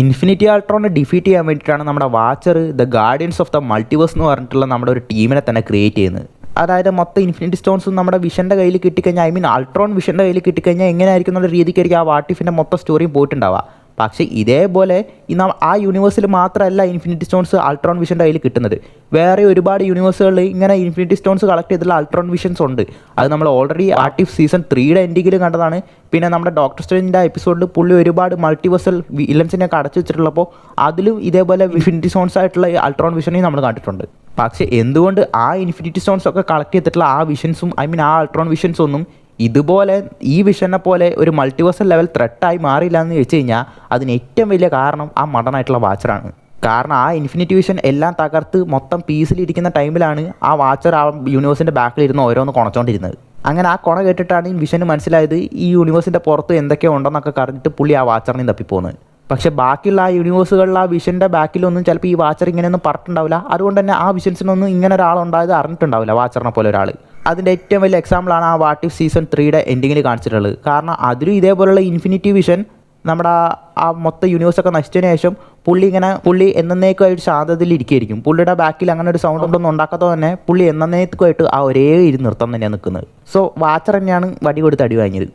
Infinity ആൾട്രോണിനെ defeat ചെയ്യാൻ വേണ്ടിയിട്ടാണ് നമ്മുടെ watcher the guardians of the multiverse എന്ന് പറഞ്ഞിട്ടുള്ള നമ്മുടെ ഒരു ടീമിനെ തന്നെ ക്രിയേറ്റ് ചെയ്യുന്നത്. അതായത് മൊത്തം ഇൻഫിനിറ്റി സ്റ്റോൺസും നമ്മുടെ വിഷൻ്റെ കയ്യിൽ കിട്ടിക്കഴിഞ്ഞാൽ, ഐ മീൻ അൾട്രോൺ വിഷൻ്റെ കയ്യിൽ കിട്ടിക്കഴിഞ്ഞാൽ എങ്ങനെയായിരിക്കും എന്നുള്ള രീതിക്കായിരിക്കും ആ വാട്ടിഫിൻ്റെ മൊത്തം സ്റ്റോറിയും പോയിട്ടുണ്ടാവുക. പക്ഷേ ഇതേപോലെ ആ യൂണിവേഴ്സിൽ മാത്രമല്ല ഇൻഫിനിറ്റി സ്റ്റോൺസ് അൾട്രോൺ വിഷൻ്റെ കയ്യിൽ കിട്ടുന്നത്. വേറെ ഒരുപാട് യൂണിവേഴ്സുകളിൽ ഇങ്ങനെ ഇൻഫിനിറ്റി സ്റ്റോൺസ് കളക്ട് ചെയ്തിട്ടുള്ള അൾട്രോൺ വിഷൻസ് ഉണ്ട്. അത് നമ്മൾ ഓൾറെഡി വാട്ടിഫ് സീസൺ 3യുടെ എൻഡിങ്ങിൽ കണ്ടതാണ്. പിന്നെ നമ്മുടെ ഡോക്ടർ സ്ട്രേഞ്ചിൻ്റെ എപ്പിസോഡിൽ പുള്ളി ഒരുപാട് മൾട്ടിവേഴ്സൽ വില്ലൻസിനെയൊക്കെ അടച്ചു വെച്ചിട്ടുള്ളപ്പോൾ അതിലും ഇതേപോലെ ഇൻഫിനിറ്റി സ്റ്റോൺസ് ആയിട്ടുള്ള അൾട്രോൺ വിഷനെയും നമ്മൾ കണ്ടിട്ടുണ്ട്. പക്ഷേ എന്തുകൊണ്ട് ആ ഇൻഫിനിറ്റി സ്റ്റോൺസ് ഒക്കെ കളക്ട് ചെയ്തിട്ടുള്ള ആ വിഷൻസും, ഐ മീൻ ആ അൾട്രോൺ വിഷൻസ് ഒന്നും ഇതുപോലെ ഈ വിഷനെ പോലെ ഒരു മൾട്ടിവേഴ്സൽ ലെവൽ ത്രെട്ടായി മാറിയില്ല എന്ന് വെച്ച് കഴിഞ്ഞാൽ അതിന് ഏറ്റവും വലിയ കാരണം ആ മഡനായിട്ടുള്ള വാച്ചറാണ്. കാരണം ആ ഇൻഫിനിറ്റി വിഷൻ എല്ലാം തകർത്ത് മൊത്തം പീസിലിരിക്കുന്ന ടൈമിലാണ് ആ വാച്ചർ ആ യൂണിവേഴ്സിൻ്റെ ബാക്കിലിരുന്ന് ഓരോന്ന് കുണച്ചോണ്ടിരുന്നത്. അങ്ങനെ ആ കുണ കേട്ടിട്ടാണ് ഈ വിഷന് മനസ്സിലായത് ഈ യൂണിവേഴ്സിൻ്റെ പുറത്ത് എന്തൊക്കെയോ ഉണ്ടെന്നൊക്കെ പറഞ്ഞിട്ട് പുള്ളി ആ വാച്ചറിനെ തപ്പിപ്പോകുന്നത്. പക്ഷേ ബാക്കിയുള്ള ആ യൂണിവേഴ്സുകളിൽ ആ വിഷൻ്റെ ബാക്കിലൊന്നും ചിലപ്പോൾ ഈ വാച്ചർ ഇങ്ങനെയൊന്നും പറഞ്ഞിട്ടുണ്ടാവില്ല. അതുകൊണ്ട് തന്നെ ആ വിഷൻസിനൊന്നും ഇങ്ങനെ ഒരാളുണ്ടായത് അറിഞ്ഞിട്ടുണ്ടാവില്ല, വാച്ചറിനെ പോലെ ഒരാൾ. അതിൻ്റെ ഏറ്റവും വലിയ എക്സാമ്പിളാണ് ആ വാട്ടിഫ് സീസൺ 3യുടെ എൻഡിങ്ങിൽ കാണിച്ചിട്ടുള്ളത്. കാരണം അതിലും ഇതേപോലുള്ള ഇൻഫിനിറ്റി വിഷൻ നമ്മുടെ ആ മൊത്തം യൂണിവേഴ്സൊക്കെ നശിച്ചതിന് ശേഷം പുള്ളി എന്നേക്കുമായിട്ട് ശാന്തതയിൽ ഇരിക്കുകയായിരിക്കും. പുള്ളിയുടെ ബാക്കിൽ അങ്ങനെ ഒരു സൗണ്ട് ഒന്നും ഉണ്ടാക്കാത്തത് തന്നെ പുള്ളി എന്നേക്കുമായിട്ട് ആ ഒരേ ഇരുന്ന് നിർത്തം തന്നെയാണ് നിൽക്കുന്നത്. സോ വാച്ചർ തന്നെയാണ് വടി കൊടുത്ത് അടി വാങ്ങിയത്.